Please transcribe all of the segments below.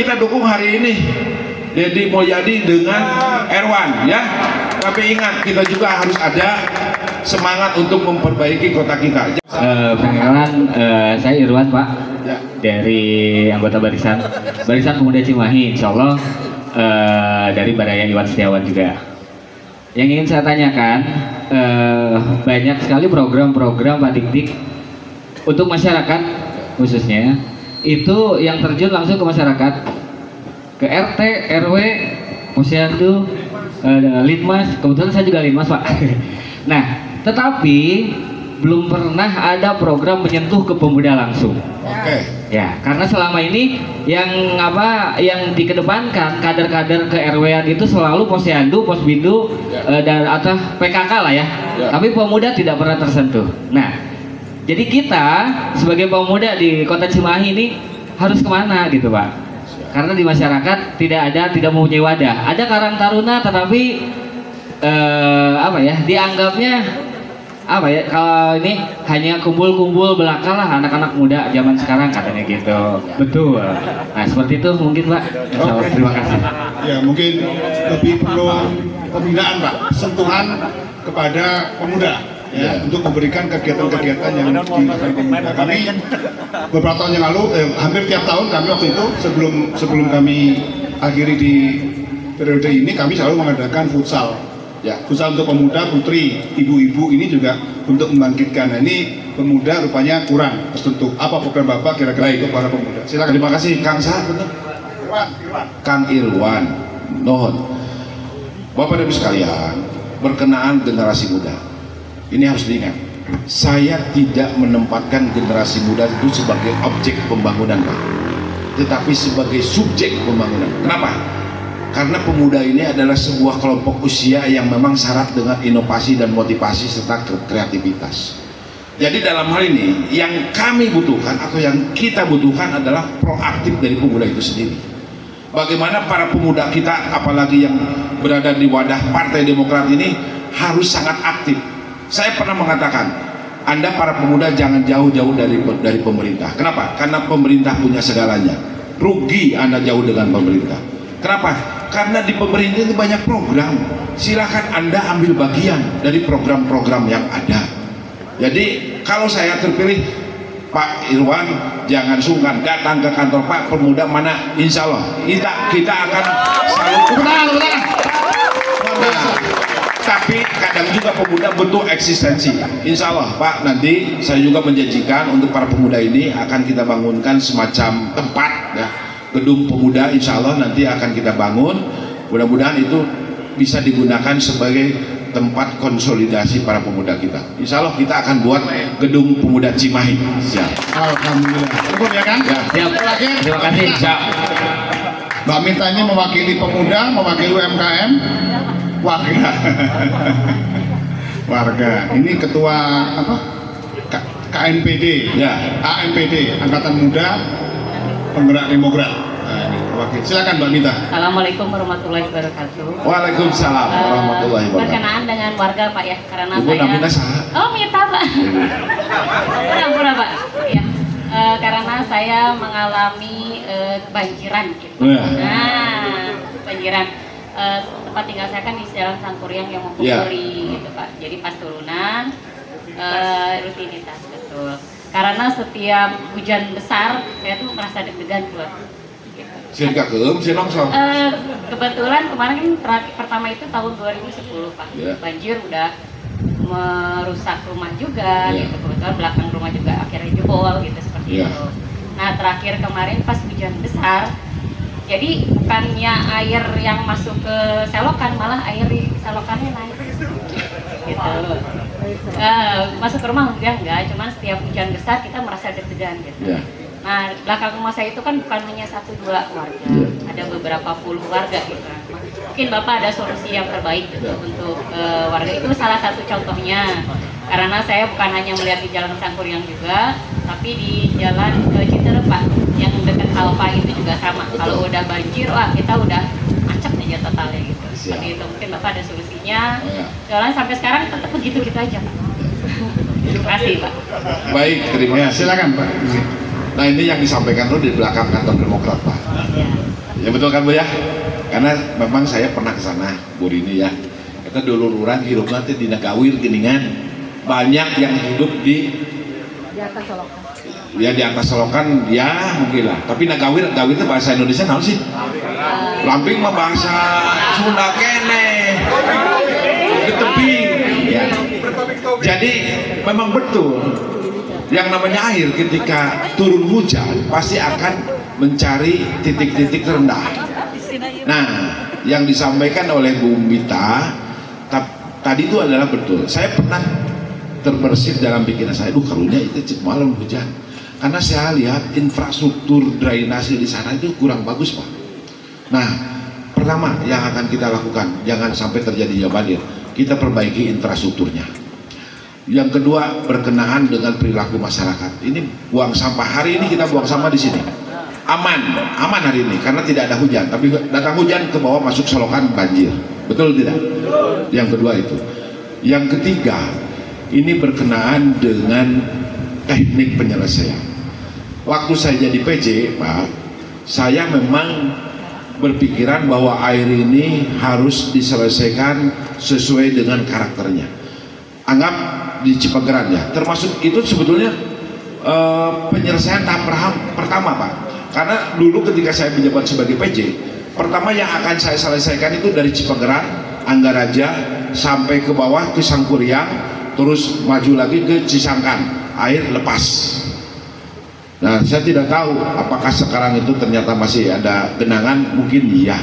kita dukung hari ini Deddy Mulyadi dengan Erwan ya. Tapi ingat, kita juga harus ada semangat untuk memperbaiki kota kita. Perkenalkan, saya Irwan Pak Ya. dari anggota Barisan Pemuda Cimahi, Insya Allah dari Baraya Iwan Setiawan juga. Yang ingin saya tanyakan, banyak sekali program-program Pak Dik-Dik untuk masyarakat khususnya, itu yang terjun langsung ke masyarakat, ke RT, RW, Posyandu, Linmas. Kebetulan saya juga Linmas Pak. Nah, tetapi belum pernah ada program menyentuh ke pemuda langsung. Oke. Ya, karena selama ini yang dikedepankan kader-kader ke RW-an itu selalu Posyandu, Posbindu, dan atau PKK lah ya. Tapi pemuda tidak pernah tersentuh. Nah, jadi kita sebagai pemuda di Kota Cimahi ini harus kemana gitu Pak? Karena di masyarakat tidak mempunyai wadah. Ada Karang Taruna, tetapi dianggapnya kalau ini hanya kumpul-kumpul belaka lah anak-anak muda zaman sekarang katanya gitu. Betul. Nah seperti itu mungkin Pak. Oke. Terima kasih. Ya mungkin lebih perlu pembinaan Pak, sentuhan kepada pemuda ya, untuk memberikan kegiatan-kegiatan yang dilakukan pemuda. Kami beberapa tahun yang lalu, hampir tiap tahun kami waktu itu sebelum kami akhiri di periode ini, kami selalu mengadakan futsal. Ya, futsal untuk pemuda, putri, ibu-ibu ini juga untuk membangkitkan. Nah, ini pemuda rupanya kurang tersentuh. Apa program Bapak kira-kira untuk para pemuda? Silakan. Terima kasih Kang Sa. Irwan. Kang Irwan. Nuhun. Bapak dan Ibu sekalian, berkenaan generasi muda, ini harus diingat. Saya tidak menempatkan generasi muda itu sebagai objek pembangunan Pak, tetapi sebagai subjek pembangunan. Kenapa? Karena pemuda ini adalah sebuah kelompok usia yang memang syarat dengan inovasi dan motivasi serta kreativitas. Jadi dalam hal ini yang kami butuhkan atau yang kita butuhkan adalah proaktif dari pemuda itu sendiri. Bagaimana para pemuda kita, apalagi yang berada di wadah Partai Demokrat ini, harus sangat aktif. Saya pernah mengatakan, Anda para pemuda jangan jauh-jauh dari pemerintah. Kenapa? Karena pemerintah punya segalanya. Rugi Anda jauh dengan pemerintah. Kenapa? Karena di pemerintah itu banyak program. Silakan Anda ambil bagian dari program-program yang ada. Jadi kalau saya terpilih, Pak Irwan jangan sungkan datang ke kantor Pak Pemuda mana, insya Allah kita akan selalu tapi kadang juga pemuda butuh eksistensi. Insya Allah Pak, nanti saya juga menjanjikan untuk para pemuda ini akan kita bangunkan semacam tempat ya, gedung pemuda. Insya Allah nanti akan kita bangun, mudah-mudahan itu bisa digunakan sebagai tempat konsolidasi para pemuda kita. Insya Allah kita akan buat gedung pemuda Cimahi. Siap. Alhamdulillah. Cukup ya kan? Ya. Siap. Terima kasih. Siap. Mbak Minta ini mewakili pemuda, mewakili UMKM, warga. Warga. Ini ketua apa? KNPD. Ya. ANPD, Angkatan Muda Penggerak Demokrat. Nah, ini wakil. Silakan Mbak Minta. Assalamualaikum warahmatullahi wabarakatuh. Waalaikumsalam warahmatullahi wabarakatuh. Berkenaan dengan warga Pak ya, karena Ibu namanya saha? Oh Mita Pak. Pura-pura Pak. Ya. Karena saya mengalami banjiran gitu. Nah, banjiran. Tempat tinggal saya kan di Jalan Sangkuriang yang Mempukuri gitu Pak. Jadi pas turunan rutinitas betul. Karena setiap hujan besar saya tuh merasa deg-degan keluar. Kebetulan kemarin pertama itu tahun 2010 Pak. Banjir udah merusak rumah juga gitu. Kebetulan belakang rumah juga akhirnya jebol gitu seperti itu. Nah terakhir kemarin pas hujan besar, jadi bukannya air yang masuk ke selokan, malah air di selokannya naik gitu. Masuk ke rumah enggak, cuman setiap hujan besar kita merasa deg-degan gitu. Nah, belakang rumah saya itu kan bukan hanya 1-2 warga, ada beberapa puluh warga gitu. Mungkin Bapak ada solusi yang terbaik gitu untuk warga, itu salah satu contohnya. Karena saya bukan hanya melihat di Jalan Sangkuriang juga, tapi di Jalan Citerep Pak, yang dekat Alfa itu juga sama. Kalau udah banjir, wah kita udah macet aja totalnya gitu. Seperti itu, mungkin Bapak ada solusinya. Soalnya sampai sekarang tetap begitu-gitu aja Pak. Terima kasih Pak. Baik, terima kasih. Silakan Pak. Nah ini yang disampaikan itu di belakang kantor Demokrat Pak. Ya betul kan Bu ya? Karena memang saya pernah ke sana Bu Rini ya. Kita dulururan hidup nanti di Gawir Geningan. Banyak yang hidup di atas solokan. Ya di atas solokan ya mungkin lah. Tapi Gawir itu bahasa Indonesia naon sih? Lamping mah bahasa Sunda kene. Ke tebing. Ya. Jadi memang betul yang namanya air ketika turun hujan pasti akan mencari titik-titik rendah. Nah, yang disampaikan oleh Bu Mita tadi itu adalah betul. Saya pernah terbersit dalam pikiran saya, karunya itu malam hujan. Karena saya lihat infrastruktur drainase di sana itu kurang bagus, Pak. Nah, pertama yang akan kita lakukan, jangan sampai terjadi banjir. Kita perbaiki infrastrukturnya. Yang kedua, berkenaan dengan perilaku masyarakat. Ini buang sampah, hari ini kita buang sampah di sini. Aman hari ini karena tidak ada hujan. Tapi datang hujan ke bawah masuk solokan banjir. Betul tidak? Yang kedua itu. Yang ketiga, ini berkenaan dengan teknik penyelesaian. Waktu saya jadi PJ, Pak, saya memang berpikiran bahwa air ini harus diselesaikan sesuai dengan karakternya. Anggap di Cipageran ya, termasuk itu sebetulnya penyelesaian tahap pertama, Pak. Karena dulu ketika saya menjabat sebagai PJ, pertama yang akan saya selesaikan itu dari Cipageran, Anggaraja sampai ke bawah ke Sangkuriang, terus maju lagi ke Cisangkan, air lepas. Nah, saya tidak tahu apakah sekarang itu ternyata masih ada genangan, mungkin iya.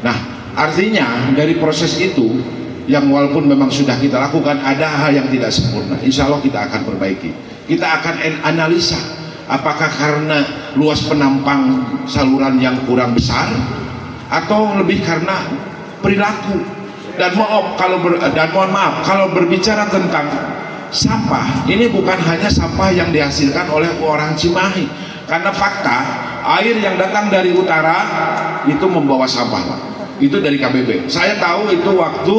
Nah, artinya dari proses itu yang walaupun memang sudah kita lakukan, ada hal yang tidak sempurna. Insya Allah kita akan perbaiki. Kita akan analisa apakah karena luas penampang saluran yang kurang besar atau lebih karena perilaku. Dan mohon maaf kalau berbicara tentang sampah, ini bukan hanya sampah yang dihasilkan oleh orang Cimahi, karena fakta air yang datang dari utara itu membawa sampah, Pak. Itu dari KBB. Saya tahu itu waktu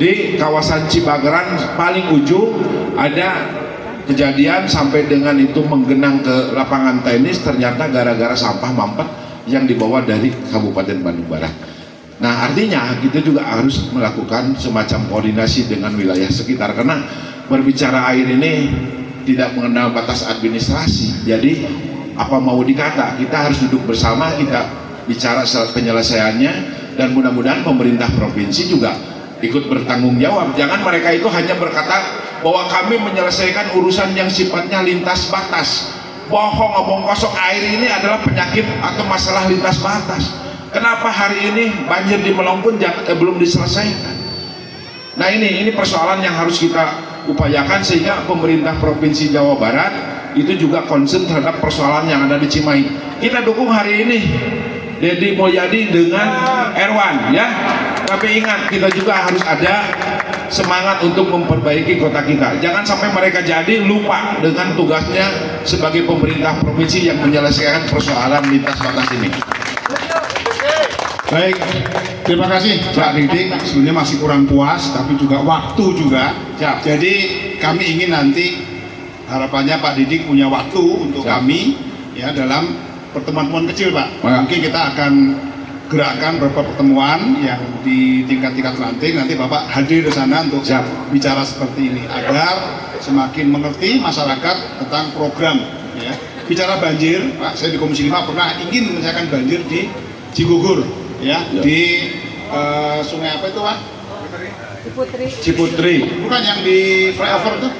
di kawasan Cipageran paling ujung ada kejadian sampai dengan itu menggenang ke lapangan tenis, ternyata gara-gara sampah mampet yang dibawa dari Kabupaten Bandung Barat. Nah, artinya kita juga harus melakukan semacam koordinasi dengan wilayah sekitar, karena berbicara air ini tidak mengenal batas administrasi. Jadi apa mau dikata, kita harus duduk bersama, kita bicara penyelesaiannya, dan mudah-mudahan pemerintah provinsi juga ikut bertanggung jawab. Jangan mereka itu hanya berkata bahwa kami menyelesaikan urusan yang sifatnya lintas batas. Bohong, omong kosong. Air ini adalah penyakit atau masalah lintas batas. Kenapa hari ini banjir di Melong pun belum diselesaikan? Nah, ini persoalan yang harus kita upayakan sehingga pemerintah provinsi Jawa Barat itu juga concern terhadap persoalan yang ada di Cimahi. Kita dukung hari ini Deddy Mulyadi dengan Erwan ya, tapi ingat kita juga harus ada semangat untuk memperbaiki kota kita. Jangan sampai mereka jadi lupa dengan tugasnya sebagai pemerintah provinsi yang menyelesaikan persoalan lintas batas ini. Baik, terima kasih Pak Didik. Sebenarnya masih kurang puas, tapi juga waktu juga. Siap. Jadi kami ingin nanti harapannya Pak Didik punya waktu untuk kami ya dalam pertemuan-pertemuan kecil, Pak. Mungkin kita akan gerakkan beberapa pertemuan yang di tingkat-tingkat ranting. Nanti Bapak hadir di sana untuk bicara seperti ini agar semakin mengerti masyarakat tentang program. Ya. Bicara banjir, Pak, saya di Komisi 5 pernah ingin menyelesaikan banjir di Cigugur, ya. Di sungai apa itu, Pak? Ciputri. Bukan yang di flyover itu?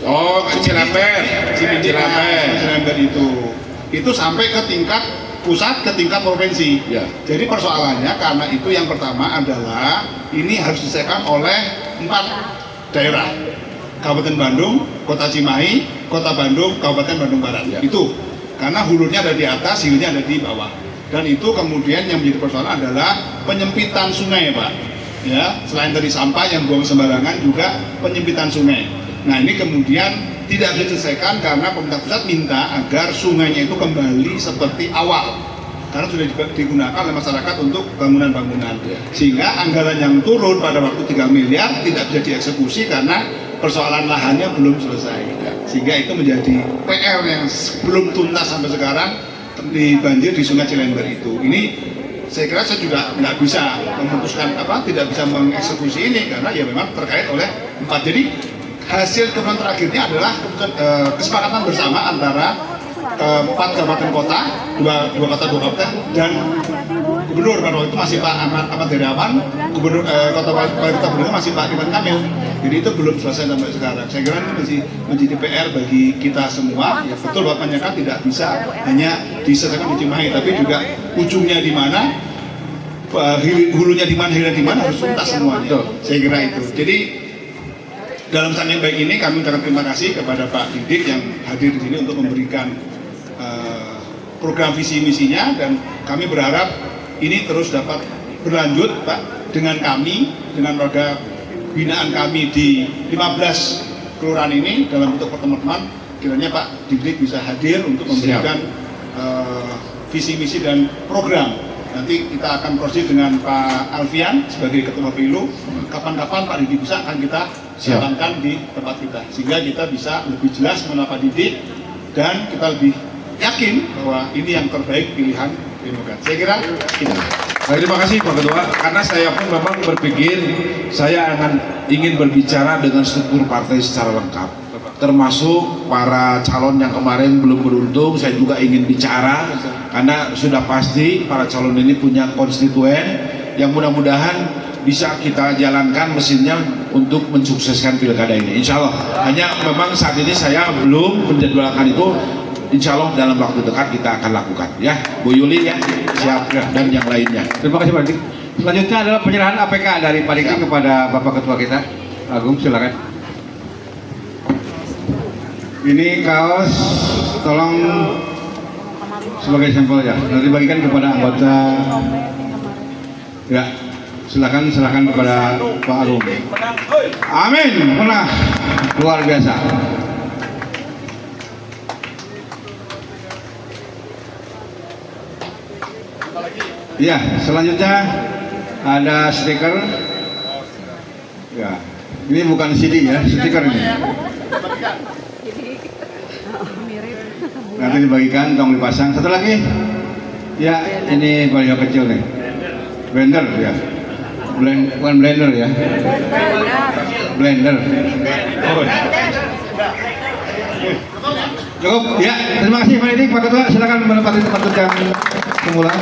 Oh, Cilember itu sampai ke tingkat pusat, ke tingkat provinsi. Ya. Jadi persoalannya karena itu yang pertama adalah ini harus diselesaikan oleh 4 daerah: Kabupaten Bandung, Kota Cimahi, Kota Bandung, Kabupaten Bandung Barat. Ya. Itu karena hulunya ada di atas, hilirnya ada di bawah. Dan itu kemudian yang menjadi persoalan adalah penyempitan sungai, Pak. Ya, selain dari sampah yang buang sembarangan, juga penyempitan sungai. Nah, ini kemudian tidak bisa diselesaikan karena pemerintah pusat minta agar sungainya itu kembali seperti awal, karena sudah digunakan oleh masyarakat untuk bangunan-bangunan, sehingga anggaran yang turun pada waktu 3 miliar tidak bisa dieksekusi karena persoalan lahannya belum selesai, sehingga itu menjadi PR yang belum tuntas sampai sekarang. di banjir di Sungai Cilember itu. Ini saya kira saya juga nggak bisa memutuskan tidak bisa mengeksekusi ini karena ya memang terkait oleh 4. Jadi hasil keputusan terakhirnya adalah kesepakatan bersama antara 4 kabupaten kota, dua kota 2 kabupaten, dan gubernur. Pada waktu itu masih Pak Ahmad Heriawan, gubernur kota gubernur masih Pak Ridwan Kamil. Jadi itu belum selesai sampai sekarang. Saya kira ini masih menjadi PR bagi kita semua. Ya, betul Bapak Nyaka tidak bisa hanya diselesaikan di Cimahi, tapi juga ujungnya di mana, hulunya di mana, hilirnya di mana harus tuntas semuanya. Saya kira itu. Jadi dalam saat yang baik ini kami ucapkan terima kasih kepada Pak Didik yang hadir di sini untuk memberikan program visi misinya, dan kami berharap ini terus dapat berlanjut Pak dengan kami, dengan warga binaan kami di 15 kelurahan ini dalam bentuk pertemuan. Kiranya Pak Didik bisa hadir untuk memberikan visi misi dan program. Nanti kita akan proses dengan Pak Alfian sebagai Ketua Pilu. Kapan-kapan Pak Didik bisa akan kita jalankan di tempat kita, sehingga kita bisa lebih jelas mengenai Pak Didik dan kita lebih yakin bahwa ini yang terbaik pilihan Demokrat. Saya kira itu. Baik, terima kasih Pak Ketua. Karena saya pun memang berpikir saya ingin berbicara dengan struktur partai secara lengkap, termasuk para calon yang kemarin belum beruntung. Saya juga ingin bicara karena sudah pasti para calon ini punya konstituen yang mudah-mudahan bisa kita jalankan mesinnya untuk mensukseskan pilkada ini. Insya Allah. Hanya memang saat ini saya belum menjadwalkan itu. Insya Allah dalam waktu dekat kita akan lakukan. Ya, Bu Yuli ya, siap dan yang lainnya. Terima kasih Pak Dik. Selanjutnya adalah penyerahan APK dari Pak Dik kepada Bapak Ketua kita. Agung, silakan. Ini kaos, tolong sebagai sampel ya. Nanti bagikan kepada anggota. Ya. Silakan kepada Pak Agung. Amin. Menang luar biasa. Ya, selanjutnya ada stiker. Ya, ini bukan CD ya, stiker ini. Nanti dibagikan, tolong dipasang. Satu lagi. Ya, ini baliho kecil nih. Blender ya. Bukan blender ya. Blender. Cukup ya. Terima kasih Pak Didik, Pak Ketua. Silakan menempati tempat yang semula.